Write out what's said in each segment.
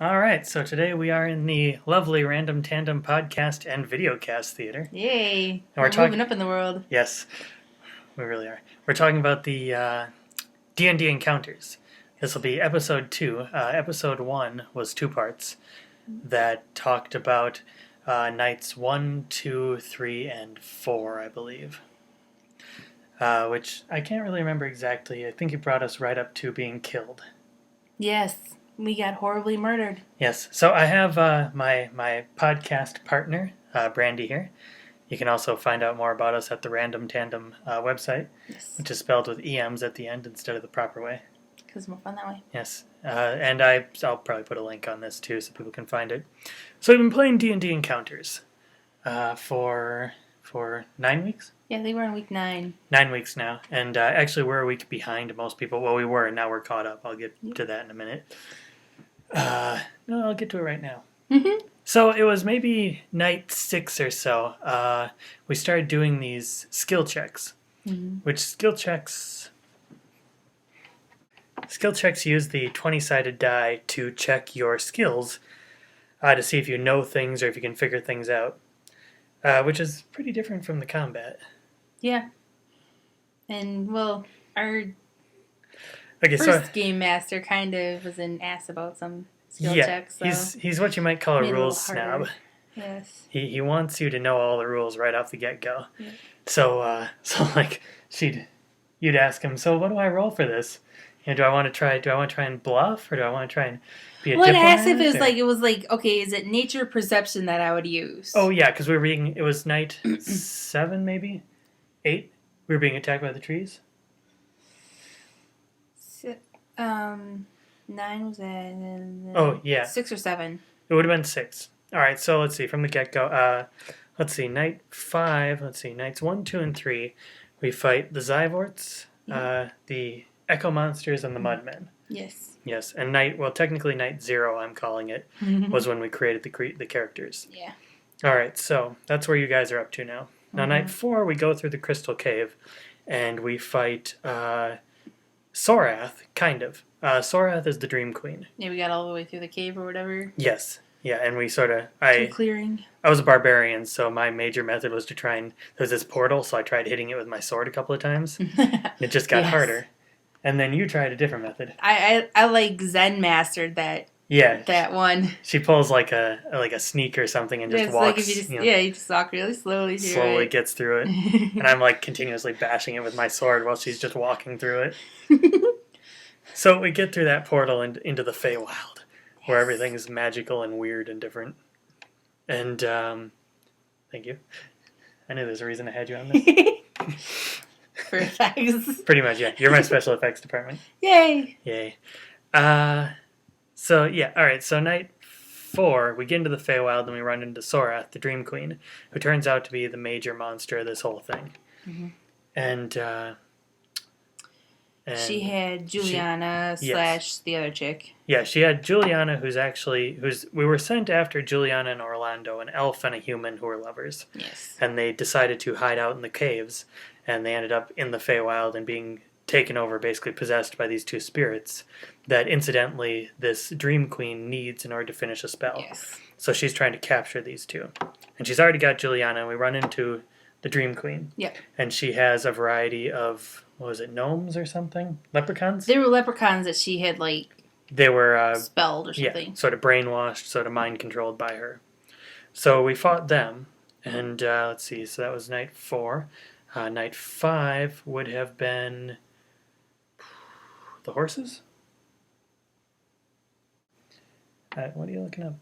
All right, so today we are in the lovely Random Tandem podcast and videocast theater. Yay! And we're moving up in the world. Yes, we really are. We're talking about the D&D Encounters. This will be episode 2. Episode 1 was 2 parts that talked about nights 1, 2, 3, and 4, I believe. Which I can't really remember exactly. I think he brought us right up to being killed. Yes. We got horribly murdered. Yes. So I have my podcast partner, Brandy, here. You can also find out more about us at the Random Tandem website, which is spelled with EMs at the end instead of the proper way. Because it's more fun that way. Yes. And I'll probably put a link on this too so people can find it. So we've been playing D&D Encounters for 9 weeks? Yeah, they were on week 9. 9 weeks now. And actually we're a week behind most people. Well, we were, and now we're caught up. I'll get to that in a minute. No, I'll get to it right now. Mm-hmm. So it was maybe night 6 or so. We started doing these skill checks, which skill checks use the 20-sided die to check your skills to see if you know things or if you can figure things out, which is pretty different from the combat. Yeah. And, well, our Okay, first game master kind of was an ass about some skill checks. So he's what you might call a rules snob. Yes. He wants you to know all the rules right off the get-go. Yeah. So like you'd ask him, so what do I roll for this? Do I want to try and bluff, or do I want to try and be a diplomat? Well, I'd ask if it was like, okay, is it nature perception that I would use? Oh yeah, because we were being, it was night 7 maybe? 8? We were being attacked by the trees? 9 was that? Oh, yeah. 6 or 7. It would have been 6. All right, so let's see, from the get-go. Let's see, night 5, nights 1, 2, and 3, we fight the Zyvorts, the Echo Monsters, and the Mudmen. Yes. Yes, and technically night 0, I'm calling it, was when we created the characters. Yeah. All right, so that's where you guys are up to now. Now, night 4, we go through the Crystal Cave, and we fight Sorath, kind of. Sorath is the Dream Queen. Yeah, we got all the way through the cave or whatever. Yes. Yeah, and we clearing. I was a barbarian, so my major method was to try and... There's this portal, so I tried hitting it with my sword a couple of times. And it just got harder. And then you tried a different method. I like Zen mastered that. Yeah. That one. She pulls like a sneak or something and just walks. Like if you just walk really slowly through slowly gets through it. And I'm like continuously bashing it with my sword while she's just walking through it. So we get through that portal and into the Feywild, where everything is magical and weird and different. And thank you. I knew there's a reason I had you on this. For effects. Pretty much, yeah. You're my special effects department. Yay. Yay. So, yeah, alright, so night 4, we get into the Feywild and we run into Sorath, the Dream Queen, who turns out to be the major monster of this whole thing. Mm-hmm. And she had Juliana / the other chick. Yeah, she had Juliana, we were sent after Juliana and Orlando, an elf and a human who were lovers. Yes. And they decided to hide out in the caves, and they ended up in the Feywild and being taken over, basically possessed by these 2 spirits that incidentally this Dream Queen needs in order to finish a spell. Yes. So she's trying to capture these 2. And she's already got Juliana, and we run into the Dream Queen. Yep. And she has a variety of, what was it, gnomes or something? Leprechauns? They were leprechauns that she had, they were spelled or something. Yeah, sort of brainwashed, sort of mind-controlled by her. So we fought them, and let's see, so that was night 4. Night 5 would have been the horses? What are you looking up?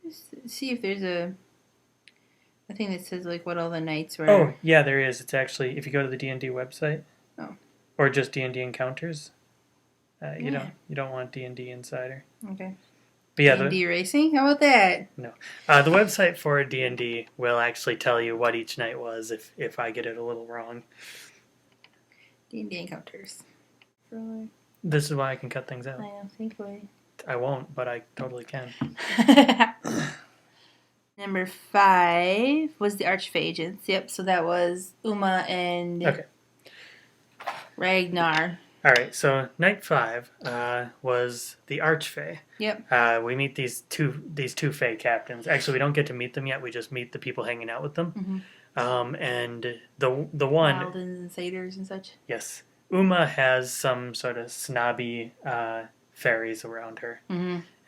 Just see if there's a thing that says what all the nights were. Oh, yeah, there is. It's actually, if you go to the D&D website, or just D&D Encounters, you don't want D&D Insider. Okay. But yeah, D&D Racing? How about that? No. The website for D&D will actually tell you what each night was if I get it a little wrong. D&D Encounters. This is why I can cut things out. I know, thankfully. I won't, but I totally can. Number 5 was the Archphagents. Yep, so that was Uma and Ragnar. All right, so night 5 was the Archfey. Yep. We meet these two Fey captains. Actually, we don't get to meet them yet. We just meet the people hanging out with them. And the one Wildens and satyrs and such. yes, Uma has some sort of snobby fairies around her,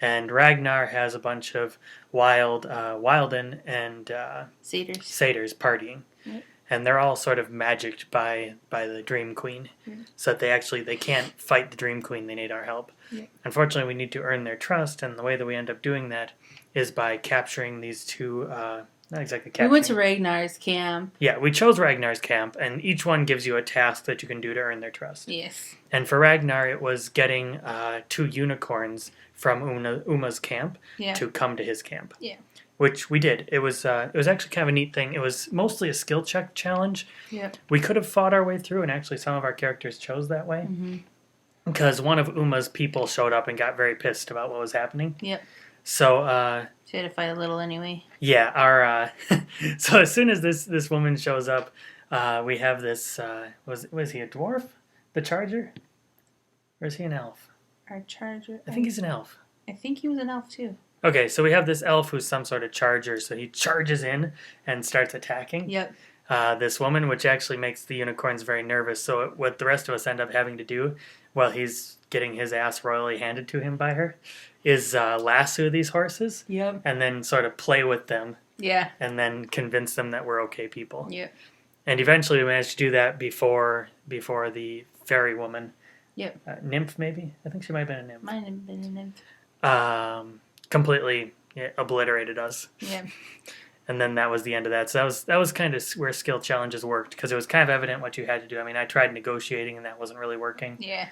and Ragnar has a bunch of Wilden and satyrs partying. Yep. And they're all sort of magicked by the Dream Queen, so that they can't fight the Dream Queen. They need our help. Yep. Unfortunately, we need to earn their trust, and the way that we end up doing that is by capturing these two. Not exactly capturing. We went to Ragnar's camp. Yeah, we chose Ragnar's camp, and each one gives you a task that you can do to earn their trust. Yes. And for Ragnar, it was getting 2 unicorns from Uma's camp to come to his camp. Yeah. Which we did. It was actually kind of a neat thing. It was mostly a skill check challenge. Yep. We could have fought our way through, and actually some of our characters chose that way. Because one of Uma's people showed up and got very pissed about what was happening. Yep. So, she had to fight a little anyway. yeah, our so as soon as this woman shows up, we have this was he a dwarf? The Charger? Or is he an elf? Our Charger. I think he's an elf. I think he was an elf too. Okay, so we have this elf who's some sort of charger, so he charges in and starts attacking. Yep. This woman, which actually makes the unicorns very nervous. So what the rest of us end up having to do, while he's getting his ass royally handed to him by her, is lasso these horses. Yep. And then sort of play with them. Yeah. And then convince them that we're okay people. Yep. And eventually we managed to do that before the fairy woman. Yep. Nymph, maybe? I think she might have been a nymph. Might have been a nymph. Completely obliterated us. Yeah. And then that was the end of that. So that was kind of where skill challenges worked, because it was kind of evident what you had to do. I mean, I tried negotiating, and that wasn't really working. Yeah.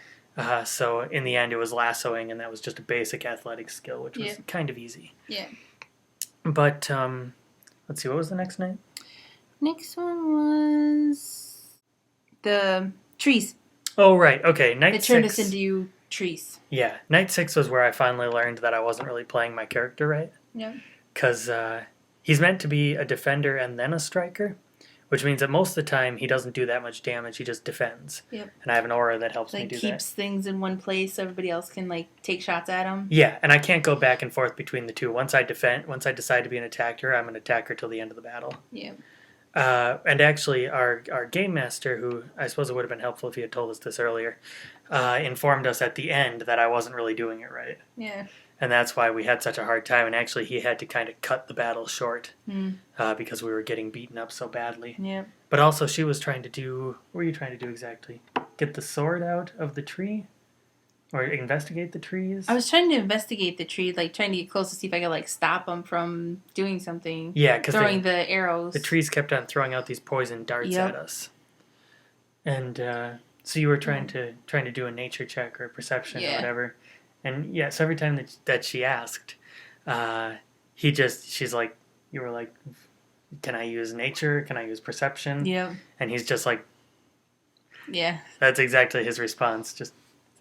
So in the end, it was lassoing, and that was just a basic athletic skill, which was kind of easy. Yeah. But let's see, what was the next night? Next one was the trees. Oh, right. Okay, night 6. It turned us into trees. Yeah, night 6 was where I finally learned that I wasn't really playing my character right. Yep. Because he's meant to be a defender and then a striker, which means that most of the time he doesn't do that much damage, he just defends. Yep. And I have an aura that helps me do that. Keeps things in one place so everybody else can take shots at him. Yeah, and I can't go back and forth between the two. Once I decide to be an attacker, I'm an attacker till the end of the battle. Yeah. And actually, our game master, who I suppose it would have been helpful if he had told us this earlier, informed us at the end that I wasn't really doing it right. Yeah. And that's why we had such a hard time. And actually, he had to kind of cut the battle short because we were getting beaten up so badly. Yeah. But also, she was trying to do... What were you trying to do exactly? Get the sword out of the tree? Or investigate the trees? I was trying to investigate the tree, trying to get close to see if I could, stop them from doing something. Yeah, because throwing the arrows. The trees kept on throwing out these poison darts at us. And so you were trying to do a nature check or a perception or whatever. And yeah, so every time that she asked, she's like, you were like, can I use nature? Can I use perception? Yeah. And he's just like, yeah. That's exactly his response. Just,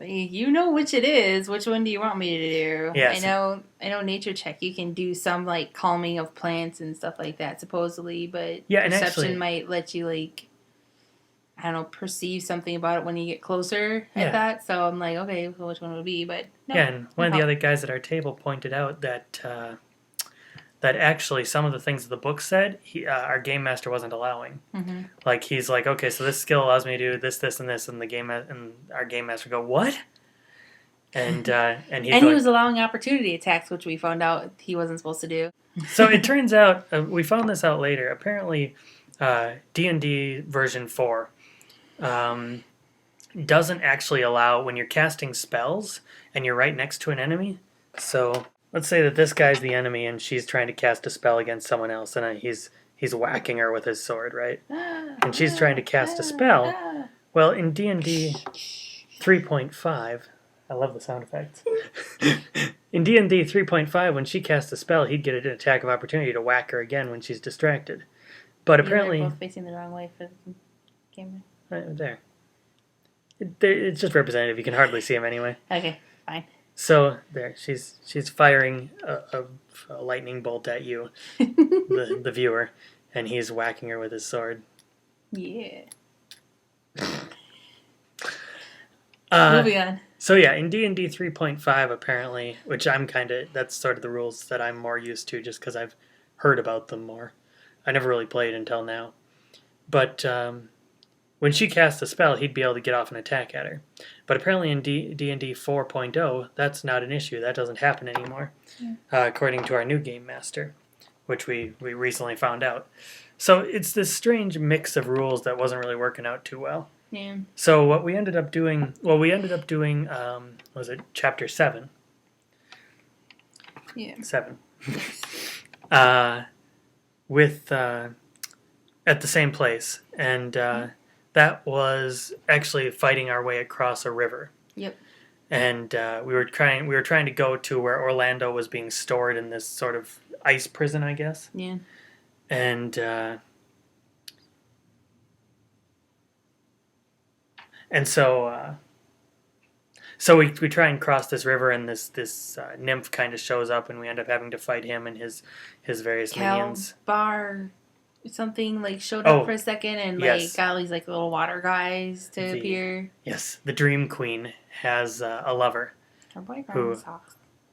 you know which it is. Which one do you want me to do? Yes. I know nature check. You can do some calming of plants and stuff like that, supposedly, but perception might let you I don't know, perceive something about it when you get closer at that. So I'm like, okay, well, which one would it be? But no. Yeah, and one of the other guys at our table pointed out that that actually some of the things the book said, our game master wasn't allowing. Mm-hmm. He's like, okay, so this skill allows me to do this, this, and this, and our game master go, what? And he was allowing opportunity attacks, which we found out he wasn't supposed to do. So it turns out we found this out later. Apparently, D&D version 4 doesn't actually allow when you're casting spells and you're right next to an enemy. So let's say that this guy's the enemy and she's trying to cast a spell against someone else, and he's whacking her with his sword, right? And she's trying to cast a spell. Well, in D&D 3.5, I love the sound effects. In D&D 3.5, when she casts a spell, he'd get an attack of opportunity to whack her again when she's distracted. But apparently, they're both facing the wrong way for the camera. Right there. It's just representative. You can hardly see him anyway. Okay, fine. So there, she's firing a lightning bolt at you, the viewer, and he's whacking her with his sword. Yeah. Moving on. So yeah, in D&D 3.5 apparently, which that's sort of the rules that I'm more used to just because I've heard about them more. I never really played until now. But when she cast a spell, he'd be able to get off an attack at her. But apparently in D&D 4.0, that's not an issue. That doesn't happen anymore, according to our new game master, which we recently found out. So it's this strange mix of rules that wasn't really working out too well. Yeah. So what we ended up doing, was it Chapter 7? Yeah. 7. With at the same place, and that was actually fighting our way across a river. Yep. And we were trying to go to where Orlando was being stored in this sort of ice prison, I guess. Yeah. And so we try and cross this river, and this nymph kind of shows up, and we end up having to fight him and his various minions. Bar something like showed up for a second, and like got all these like little water guys to appear. Yes, the Dream Queen has a lover who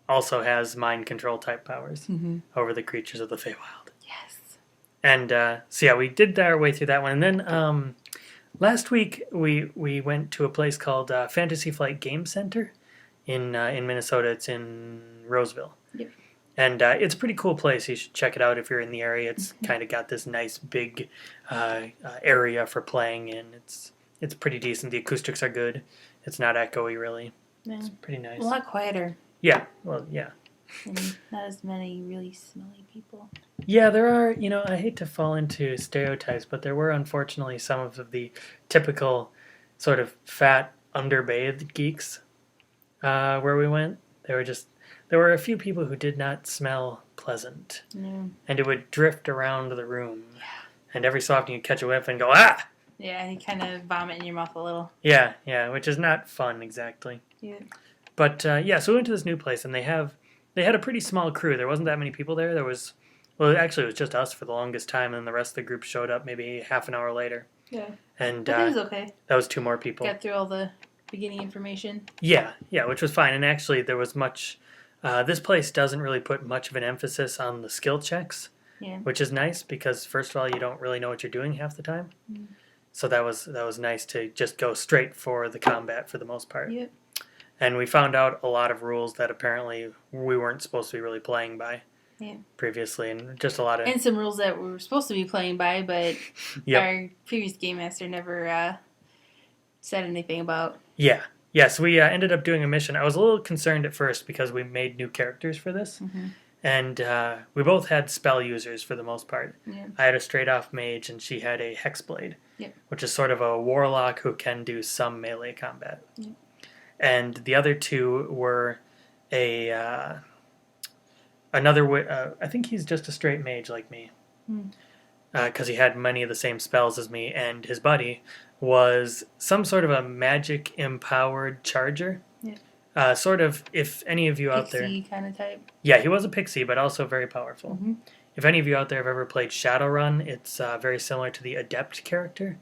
also has mind control type powers over the creatures of the Feywild. Yes. And so yeah, we did our way through that one, and then last week we went to a place called Fantasy Flight Game Center in Minnesota. It's in Roseville. Yep. And it's a pretty cool place. You should check it out if you're in the area. It's kind of got this nice big area for playing in. It's pretty decent. The acoustics are good. It's not echoey, really. Yeah. It's pretty nice. A lot quieter. Yeah. Well, yeah. And not as many really smelly people. Yeah, there are, I hate to fall into stereotypes, but there were unfortunately some of the typical sort of fat, underbathed geeks where we went. There were a few people who did not smell pleasant. No. And it would drift around the room. Yeah. And every so often you'd catch a whiff and go, ah! Yeah, you kind of vomit in your mouth a little. Yeah, which is not fun exactly. Yeah. But, so we went to this new place, and they had a pretty small crew. There wasn't that many people there. Actually, it was just us for the longest time, and the rest of the group showed up maybe half an hour later. Yeah. And it was okay. That was 2 more people. Got through all the beginning information. Yeah, which was fine. And actually, there was much... this place doesn't really put much of an emphasis on the skill checks, which is nice because, first of all, you don't really know what you're doing half the time. Mm. So that was nice to just go straight for the combat for the most part. Yep. And we found out a lot of rules that apparently we weren't supposed to be really playing by previously, and just a lot of... And some rules that we were supposed to be playing by, but our previous game master never said anything about. Yeah. Yes, we ended up doing a mission. I was a little concerned at first because we made new characters for this. Mm-hmm. And we both had spell users for the most part. Yeah. I had a straight-off mage, and she had a hexblade, which is sort of a warlock who can do some melee combat. Yeah. And the other two were I think he's just a straight mage like me. Because he had many of the same spells as me, and his buddy was some sort of a magic-empowered charger. Yeah. Sort of, if any of you out there... Pixie kind of type. Yeah, he was a pixie, but also very powerful. Mm-hmm. If any of you out there have ever played Shadowrun, it's very similar to the Adept character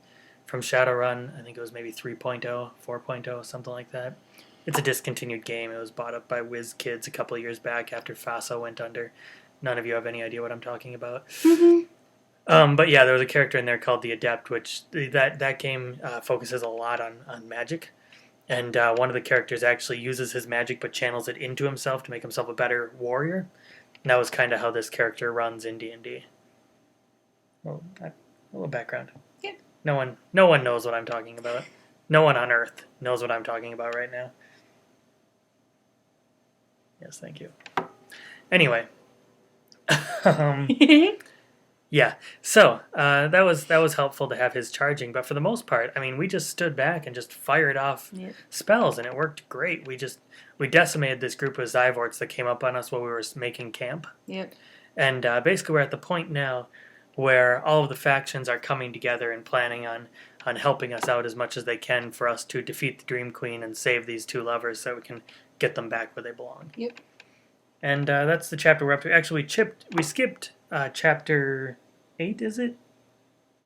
from Shadowrun. I think it was maybe 3.0, 4.0, something like that. It's a discontinued game. It was bought up by WizKids a couple of years back after FASA went under. None of you have any idea what I'm talking about. Mm-hmm. But yeah, there was a character in there called the Adept, which that game focuses a lot on magic. And one of the characters actually uses his magic but channels it into himself to make himself a better warrior. And that was kind of how this character runs in D&D. A little background. Yeah. No one knows what I'm talking about. No one on Earth knows what I'm talking about right now. Yes, thank you. Anyway. Yeah, so that was helpful to have his charging, but for the most part, I mean, we just stood back and just fired off spells, and it worked great. We decimated this group of Zyvorts that came up on us while we were making camp. Yep. And basically, we're at the point now where all of the factions are coming together and planning on helping us out as much as they can for us to defeat the Dream Queen and save these 2 lovers so we can get them back where they belong. Yep. And that's the chapter we're up to. Actually, we skipped chapter 8, is it?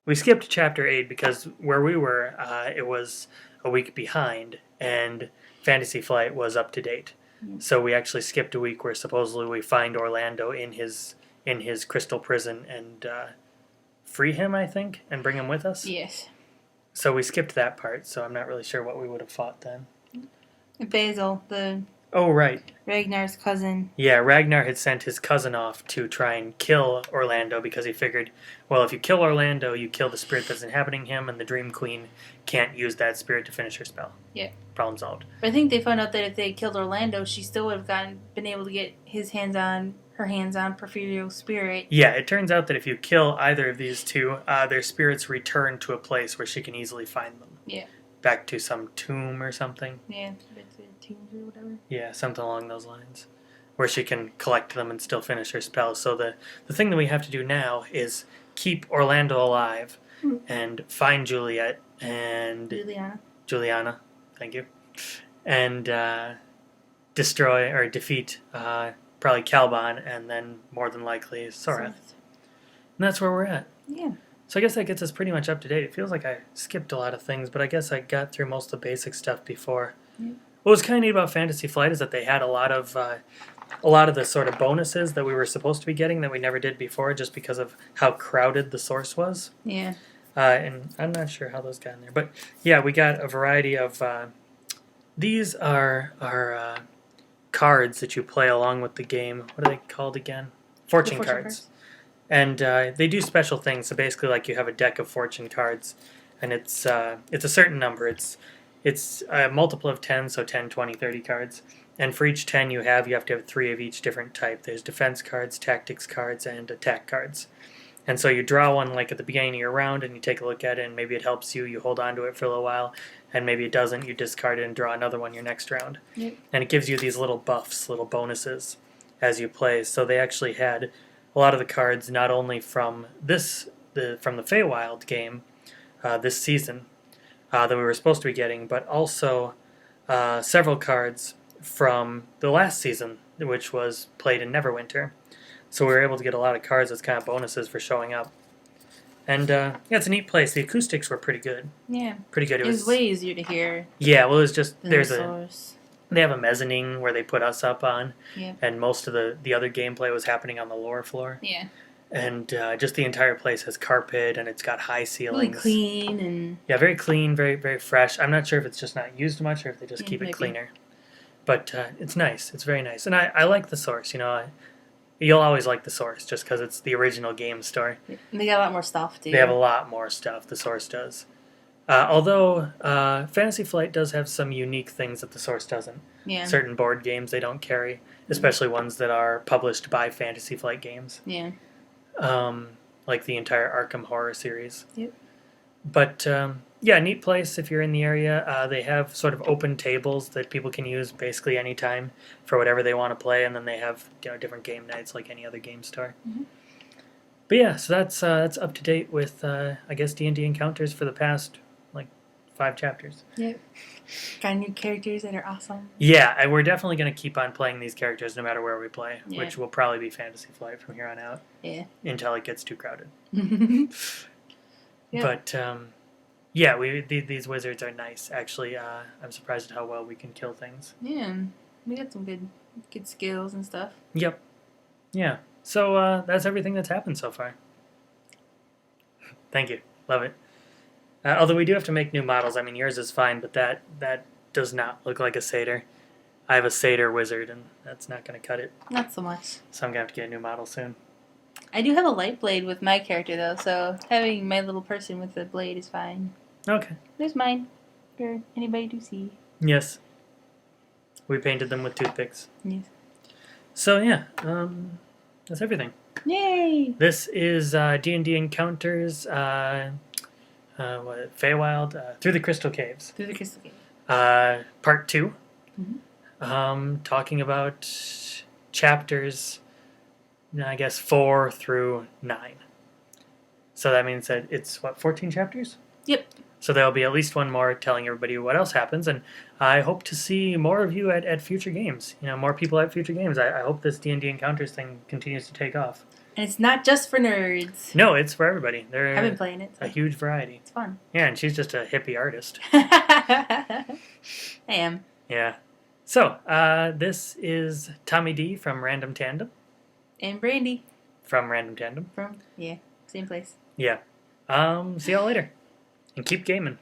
We skipped chapter 8 because where we were, it was a week behind, and Fantasy Flight was up to date. So we actually skipped a week where supposedly we find Orlando in his crystal prison and free him, I think, and bring him with us. Yes. So we skipped that part, so I'm not really sure what we would have fought then. Basil, the... Oh, right. Ragnar's cousin. Yeah, Ragnar had sent his cousin off to try and kill Orlando because he figured, well, if you kill Orlando, you kill the spirit that's inhabiting him, and the Dream Queen can't use that spirit to finish her spell. Yeah. Problem solved. But I think they found out that if they killed Orlando, she still would have been able to get her hands on Porphyrio spirit. Yeah, it turns out that if you kill either of these two, their spirits return to a place where she can easily find them. Yeah. Back to some tomb or something. Yeah, back to tombs or whatever. Yeah, something along those lines. Where she can collect them and still finish her spell. So the thing that we have to do now is keep Orlando alive and find Juliet and... Juliana, thank you. And destroy or defeat probably Calban and then more than likely Soreth. And that's where we're at. Yeah. So I guess that gets us pretty much up to date. It feels like I skipped a lot of things, but I guess I got through most of the basic stuff before. Yeah. What was kind of neat about Fantasy Flight is that they had a lot of the sort of bonuses that we were supposed to be getting that we never did before, just because of how crowded the source was. Yeah. And I'm not sure how those got in there, but yeah, we got a variety of. These are cards that you play along with the game. What are they called again? Fortune cards. And they do special things. So basically, like you have a deck of fortune cards, and it's a certain number. It's a multiple of 10, so 10, 20, 30 cards. And for each 10 you have to have 3 of each different type. There's defense cards, tactics cards, and attack cards. And so you draw one like at the beginning of your round, and you take a look at it, and maybe it helps you. You hold on to it for a little while, and maybe it doesn't. You discard it and draw another one your next round. Yep. And it gives you these little buffs, little bonuses as you play. So they actually had a lot of the cards not only from the Feywild game this season that we were supposed to be getting, but also several cards from the last season, which was played in Neverwinter. So we were able to get a lot of cards as kind of bonuses for showing up. And yeah, it's a neat place. The acoustics were pretty good. Yeah. Pretty good. It was way easier to hear. Yeah, well, it was just source. They have a mezzanine where they put us up on. Yeah. And most of the other gameplay was happening on the lower floor. Yeah. And just the entire place has carpet, and it's got high ceilings. Really clean and... Yeah, very clean, very, very fresh. I'm not sure if it's just not used much or if they just keep it cleaner. But it's nice. It's very nice. And I like the source, you know. You'll always like the source just because it's the original game store. They got a lot more stuff, too. They have a lot more stuff, the source does. Although Fantasy Flight does have some unique things that the source doesn't. Yeah. Certain board games they don't carry, especially ones that are published by Fantasy Flight Games. Yeah. Like the entire Arkham Horror series. Yep. But yeah, neat place if you're in the area. They have sort of open tables that people can use basically anytime for whatever they want to play, and then they have different game nights like any other game store. Mm-hmm. But yeah, so that's up to date with I guess D&D Encounters for the past 5 chapters. Yep. Got new characters that are awesome. Yeah, and we're definitely going to keep on playing these characters no matter where we play, which will probably be Fantasy Flight from here on out. Yeah. Until it gets too crowded. Yep. But yeah, these wizards are nice. Actually, I'm surprised at how well we can kill things. Yeah, we got some good skills and stuff. Yep. Yeah. So that's everything that's happened so far. Thank you. Love it. Although we do have to make new models. I mean, yours is fine, but that does not look like a satyr. I have a satyr wizard, and that's not going to cut it. Not so much. So I'm going to have to get a new model soon. I do have a light blade with my character, though, so having my little person with the blade is fine. Okay. There's mine, for anybody to see. Yes. We painted them with toothpicks. Yes. So, yeah, that's everything. Yay! This is D&D Encounters... Feywild, Through the Crystal Caves. Through the Crystal Caves. Part 2. Mm-hmm. Talking about chapters, I guess, 4 through 9. So that means that it's, 14 chapters? Yep. So there'll be at least one more telling everybody what else happens, and I hope to see more of you at future games. More people at future games. I hope this D&D Encounters thing continues to take off. And it's not just for nerds. No, it's for everybody. I've been playing it. A huge variety. It's fun. Yeah, and she's just a hippie artist. I am. Yeah. So, this is Tommy D from Random Tandem. And Brandy. From Random Tandem. From, yeah, same place. Yeah. See y'all later. And keep gaming.